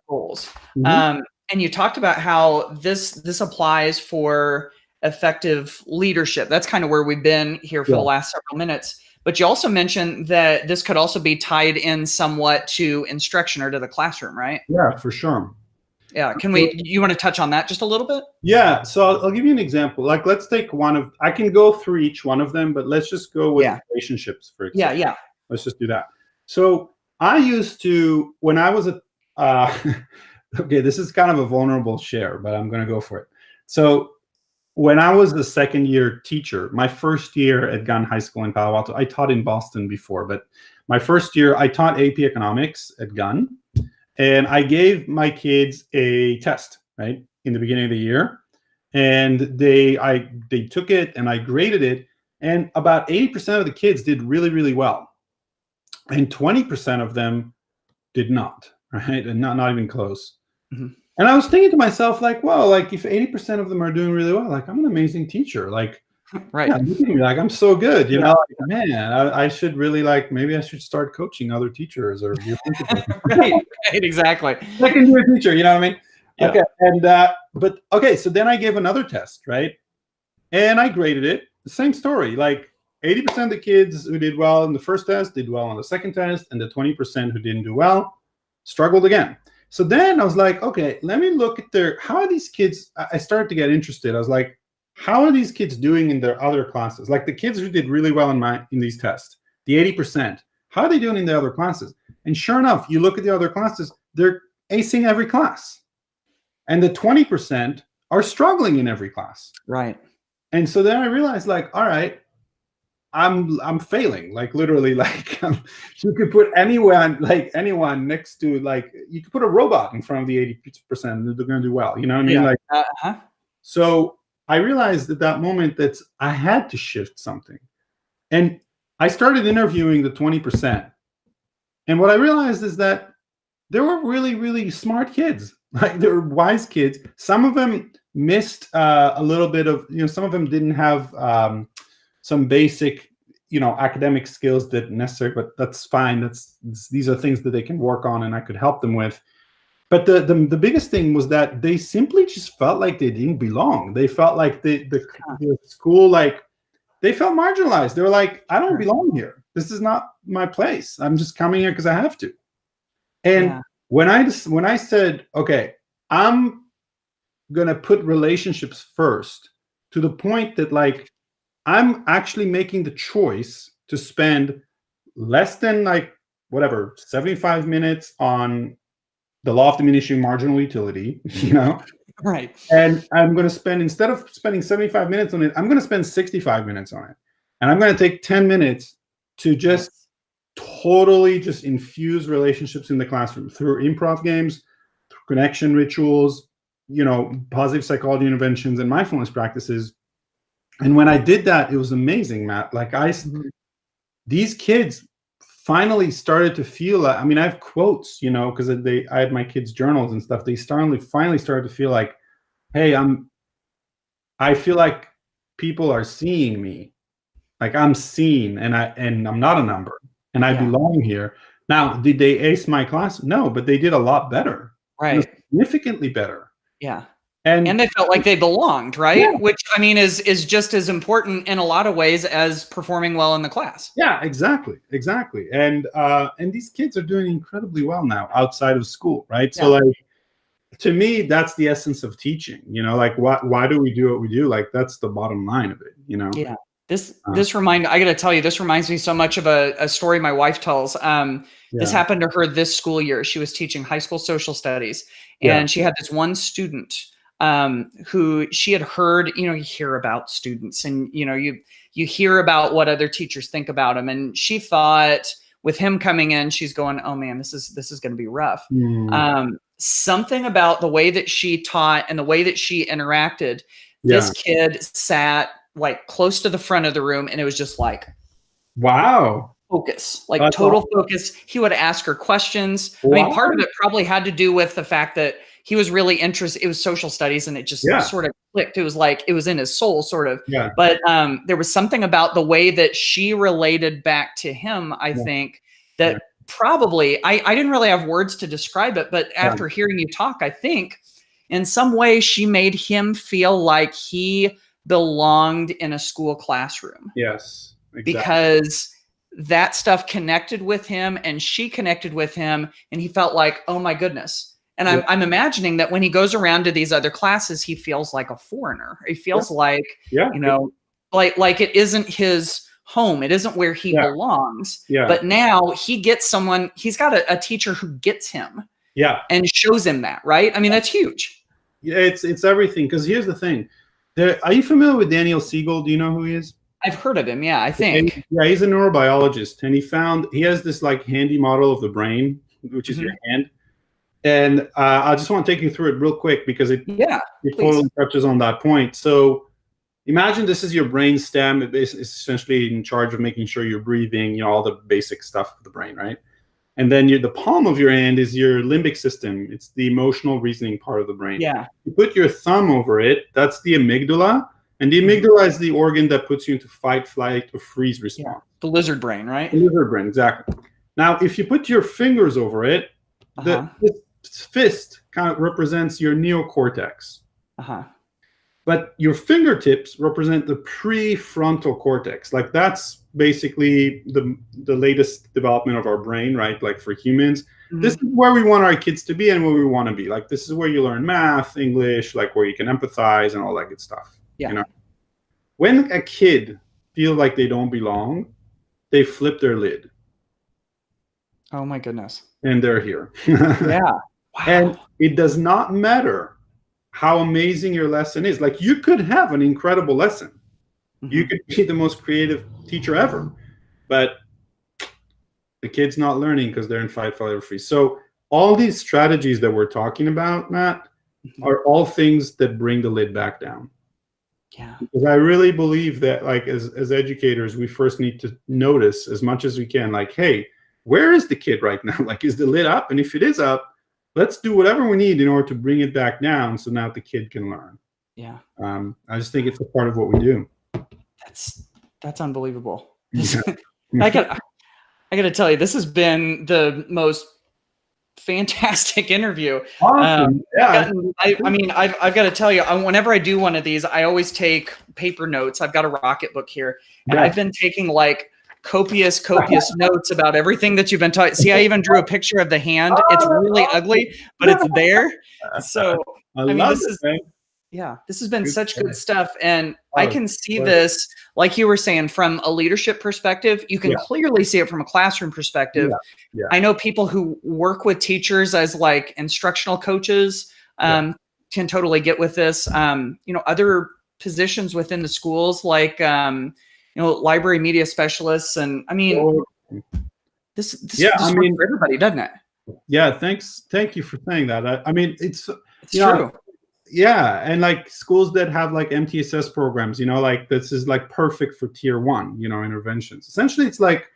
goals. And you talked about how this applies for effective leadership. That's kind of where we've been here for the last several minutes. But you also mentioned that this could also be tied in somewhat to instruction or to the classroom, right? Yeah, for sure. Yeah. You want to touch on that just a little bit? Yeah. So I'll give you an example. Like, let's take I can go through each one of them, but let's just go with relationships, for example. Yeah. Let's just do that. So I used to, when I was okay, this is kind of a vulnerable share, but I'm going to go for it. So when I was the second-year teacher, my first year at Gunn High School in Palo Alto, I taught in Boston before, but my first year, I taught AP Economics at Gunn, and I gave my kids a test, right, in the beginning of the year, and they took it, and I graded it, and about 80% of the kids did really, really well, and 20% of them did not, right, and not even close. And I was thinking to myself, like, well, like if 80% of them are doing really well, like I'm an amazing teacher, like, right? Yeah, look at me, like I'm so good, you know. Like, man, I should really maybe I should start coaching other teachers or your principals. right, exactly. Second year teacher, you know what I mean? Yeah. Okay, and so then I gave another test, right? And I graded it. The same story, like 80% of the kids who did well in the first test did well on the second test, and the 20% who didn't do well struggled again. So then I was like, okay, let me look at how are these kids? I started to get interested. I was like, how are these kids doing in their other classes? Like the kids who did really well in these tests, the 80%, how are they doing in the other classes? And sure enough, you look at the other classes, they're acing every class. And the 20% are struggling in every class. Right. And so then I realized, like, all right, I'm failing, like literally, like you could put anyone next to, like, you could put a robot in front of the 80%, and they're going to do well. You know what I mean? Like, so I realized at that moment that I had to shift something, and I started interviewing the 20%. And what I realized is that there were really, really smart kids. Like they were wise kids. Some of them missed a little bit of, some of them didn't have some basic, academic skills that necessary, but that's fine. These are things that they can work on, and I could help them with. But the biggest thing was that they simply just felt like they didn't belong. They felt like the school, like they felt marginalized. They were like, I don't belong here. This is not my place. I'm just coming here because I have to. And when I said, okay, I'm gonna put relationships first, to the point that, like, I'm actually making the choice to spend less than 75 minutes on the law of diminishing marginal utility, Right. And I'm going to spend, instead of spending 75 minutes on it, I'm going to spend 65 minutes on it. And I'm going to take 10 minutes to just totally just infuse relationships in the classroom through improv games, through connection rituals, positive psychology interventions and mindfulness practices. And when I did that, it was amazing, Matt. Like these kids finally started to feel like, I mean, I have quotes, you know, because I had my kids' journals and stuff. They finally started to feel like, hey, I feel like people are seeing me, like I'm seen, and I'm not a number, and I belong here. Now, did they ace my class? No, but they did a lot better, Right. significantly better. Yeah. And they felt like they belonged, right? yeah, Which, I mean, is just as important in a lot of ways as performing well in the class. yeah, exactly. And these kids are doing incredibly well now outside of school, right? So like, to me, that's the essence of teaching, you know, like why do we do what we do? Like, that's the bottom line of it, you know? Yeah. I gotta tell you, this reminds me so much of a story my wife tells. This happened to her this school year. She was teaching high school social studies, and she had this one student who she had heard, you know, you hear about students, and you know, you hear about what other teachers think about them, and she thought with him coming in, she's going, oh man, this is going to be rough. Something about the way that she taught and the way that she interacted, this kid sat like close to the front of the room, and it was just like, wow, focus, like total focus. He would ask her questions. I mean, part of it probably had to do with the fact that he was really interested. It was social studies, and it just sort of clicked. It was like it was in his soul, sort of. But there was something about the way that she related back to him, I think, that probably I didn't really have words to describe it, but after hearing you talk, I think in some way she made him feel like he belonged in a school classroom. Yes, exactly. Because that stuff connected with him, and she connected with him, and he felt like, oh my goodness. And I'm imagining that when he goes around to these other classes, he feels like a foreigner. He feels like, you know, like it isn't his home. It isn't where he belongs. But now he gets someone, he's got a teacher who gets him and shows him that, right? I mean, that's huge. Yeah, it's everything. Because here's the thing. Are you familiar with Daniel Siegel? Do you know who he is? I've heard of him. Yeah, I think. He's a neurobiologist, and he has this like handy model of the brain, which is your hand. And I just want to take you through it real quick because it totally touches on that point. So imagine this is your brain stem. It's essentially in charge of making sure you're breathing, you know, all the basic stuff of the brain, right? And then the palm of your hand is your limbic system. It's the emotional reasoning part of the brain. Yeah. You put your thumb over it. That's the amygdala. And the amygdala is the organ that puts you into fight, flight, or freeze response. The lizard brain, right? The lizard brain, exactly. Now, if you put your fingers over it, this fist kind of represents your neocortex. But your fingertips represent the prefrontal cortex. Like, that's basically the latest development of our brain, right? Like, for humans, this is where we want our kids to be and where we want to be. Like, this is where you learn math, English, like where you can empathize and all that good stuff. You know, when a kid feels like they don't belong, they flip their lid. Oh my goodness. And they're here. Wow. And it does not matter how amazing your lesson is. Like, you could have an incredible lesson. You could be the most creative teacher ever, but the kid's not learning because they're in fight, flight, or freeze. So all these strategies that we're talking about, Matt, are all things that bring the lid back down. Yeah. Because I really believe that, like, as educators, we first need to notice as much as we can, like, hey, where is the kid right now? Like, is the lid up? And if it is up, let's do whatever we need in order to bring it back down so now the kid can learn. Yeah. I just think it's a part of what we do. That's unbelievable. I got to tell you, this has been the most fantastic interview. Awesome. I mean, I've got to tell you, whenever I do one of these, I always take paper notes. I've got a Rocket book here, and I've been taking like copious notes about everything that you've been talking. See, I even drew a picture of the hand. It's really ugly, but it's there. So I mean, this has been such good stuff, and I can see this, like you were saying, from a leadership perspective. You can clearly see it from a classroom perspective. I know people who work with teachers as like instructional coaches can totally get with this. You know, other positions within the schools, like you know, library media specialists, and I mean, this works for everybody, doesn't it? Yeah, thank you for saying that. I mean, it's true. Yeah, and like schools that have like MTSS programs, you know, like this is like perfect for tier 1, you know, interventions. Essentially, it's like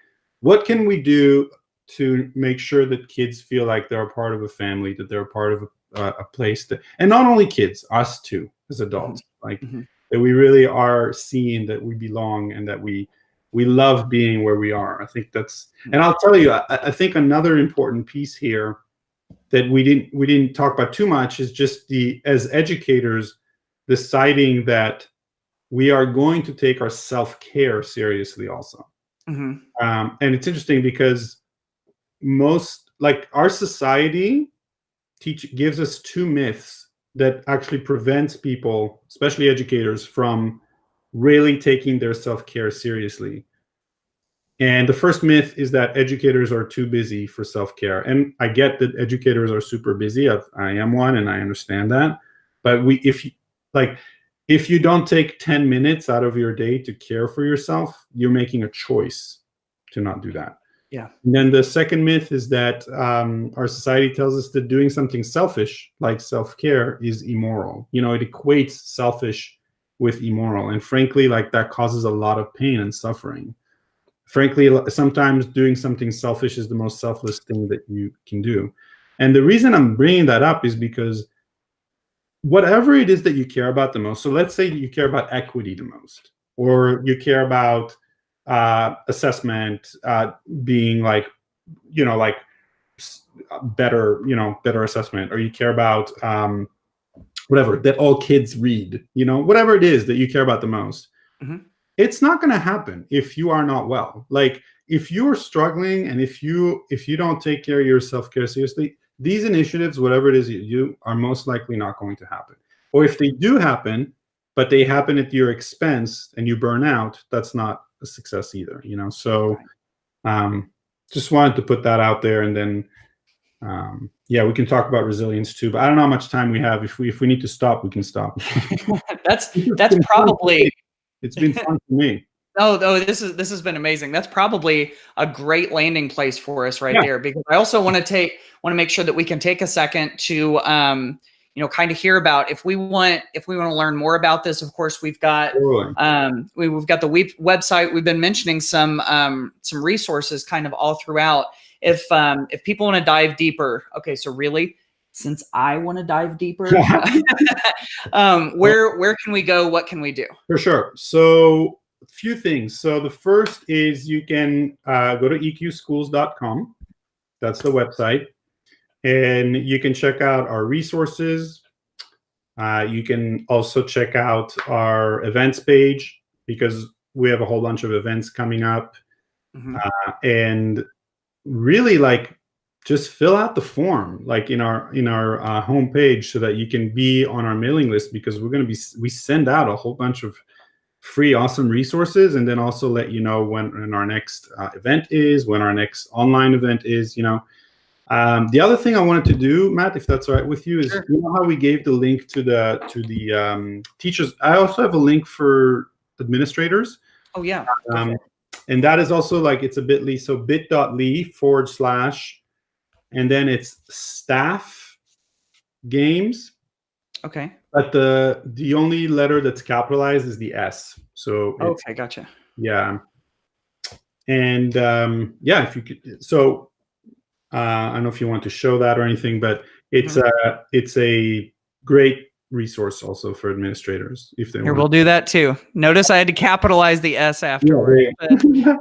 what can we do to make sure that kids feel like they're a part of a family, that they're a part of a place that, and not only kids, us too, as adults, like that we really are seeing that we belong and that we love being where we are. I think that's, and I'll tell you, I think another important piece here that we didn't talk about too much is just as educators, deciding that we are going to take our self-care seriously also. And it's interesting because our society gives us two myths that actually prevents people, especially educators, from really taking their self-care seriously. And the first myth is that educators are too busy for self-care. And I get that educators are super busy. I am one, and I understand that. But if you don't take 10 minutes out of your day to care for yourself, you're making a choice to not do that. Yeah. And then the second myth is that our society tells us that doing something selfish, like self-care, is immoral. You know, it equates selfish with immoral. And frankly, like, that causes a lot of pain and suffering. Frankly, sometimes doing something selfish is the most selfless thing that you can do. And the reason I'm bringing that up is because whatever it is that you care about the most, so let's say you care about equity the most, or you care about assessment being better assessment, or you care about whatever, that all kids read, whatever it is that you care about the most. It's not going to happen if you are not well. Like, if you are struggling and if you don't take care of your self-care seriously, these initiatives, whatever it is you do, are most likely not going to happen. Or if they do happen, but they happen at your expense and you burn out, that's not a success either, So just wanted to put that out there. And then, we can talk about resilience too, but I don't know how much time we have. If we need to stop, we can stop. That's probably... It's been fun for me. Oh, this has been amazing. That's probably a great landing place for us right there, because I also want to make sure that we can take a second to kind of hear about, if we want to learn more about this. Of course, we've got we've got the website. We've been mentioning some resources kind of all throughout. If people want to dive deeper, okay, so really, since I want to dive deeper, where can we go? What can we do? For sure. So a few things. So the first is you can go to eqschools.com. That's the website. And you can check out our resources. You can also check out our events page, because we have a whole bunch of events coming up. And really, just fill out the form, in our homepage, so that you can be on our mailing list, because we send out a whole bunch of free, awesome resources, and then also let you know when our next event is, when our next online event is. The other thing I wanted to do, Matt, if that's all right with you, is Sure. You know how we gave the link to the teachers. I also have a link for administrators. Oh yeah. And that is also it's a bit.ly, so bit.ly/ and then it's staff games. Okay. But the only letter that's capitalized is the S. So okay, gotcha. Yeah. And if you could, so I don't know if you want to show that or anything, but it's a great resource also for administrators if they want. We'll do that too. Notice I had to capitalize the S afterward.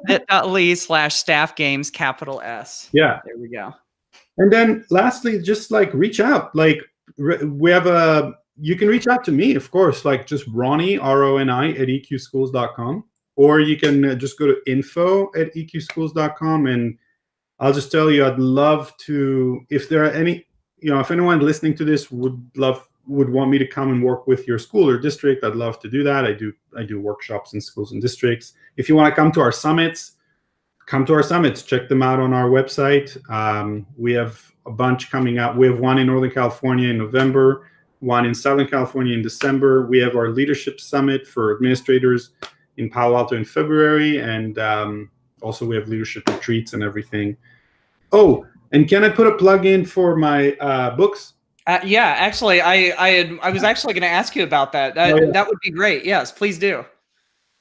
bit.ly/staff games, capital S. Yeah. There we go. And then lastly, just reach out. We have you can reach out to me, of course, just Ronnie, RONI at eqschools.com, or you can just go to info@eqschools.com, and I'll just tell you, I'd love to, if there are any, if anyone listening to this would want me to come and work with your school or district, I'd love to do that. I do workshops in schools and districts. If you want to come to our summits, come to our summits. Check them out on our website. We have a bunch coming out. We have one in Northern California in November, one in Southern California in December. We have our leadership summit for administrators in Palo Alto in February, and also we have leadership retreats and everything. Oh, and can I put a plug in for my books? Yeah, actually, I was actually going to ask you about that. That would be great. Yes, please do.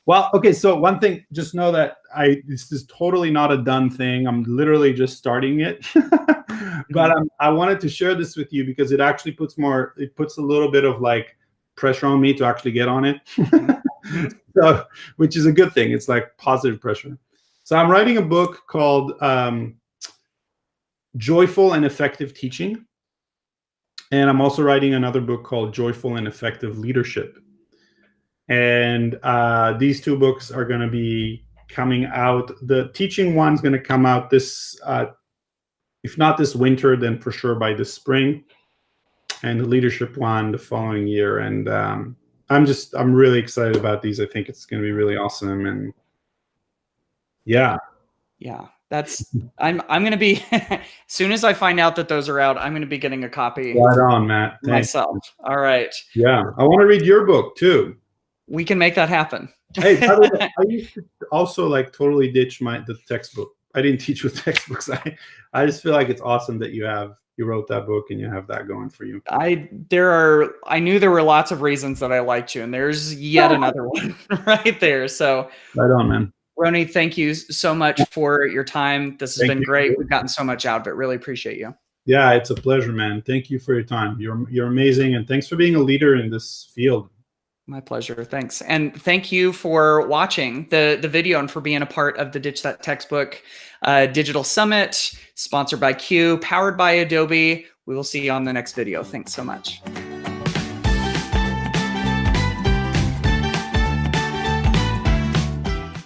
Well, okay. So one thing, just know that this is totally not a done thing. I'm literally just starting it. But I wanted to share this with you because it actually puts a little bit of like pressure on me to actually get on it. So, which is a good thing. It's like positive pressure. So I'm writing a book called Joyful and Effective Teaching. And I'm also writing another book called Joyful and Effective Leadership. And these two books are going to be coming out. The teaching one's going to come out this, if not this winter, then for sure by this spring. And the leadership one the following year. And I'm really excited about these. I think it's going to be really awesome. And yeah. I'm going to be, as soon as I find out that those are out, I'm going to be getting a copy. Right on, Matt. Myself. All right. Yeah. I want to read your book too. We can make that happen. Hey, by the way, I used to also like totally ditch the textbook. I didn't teach with textbooks. I just feel like it's awesome that you wrote that book and you have that going for you. I knew there were lots of reasons that I liked you, and there's yet another one right there. So right on, man. Roni, thank you so much for your time. This has been great. We've gotten so much out of it. Really appreciate you. Yeah, it's a pleasure, man. Thank you for your time. You're amazing, and thanks for being a leader in this field. My pleasure. Thanks. And thank you for watching the video and for being a part of the Ditch That Textbook Digital Summit, sponsored by Cue, powered by Adobe. We will see you on the next video. Thanks so much.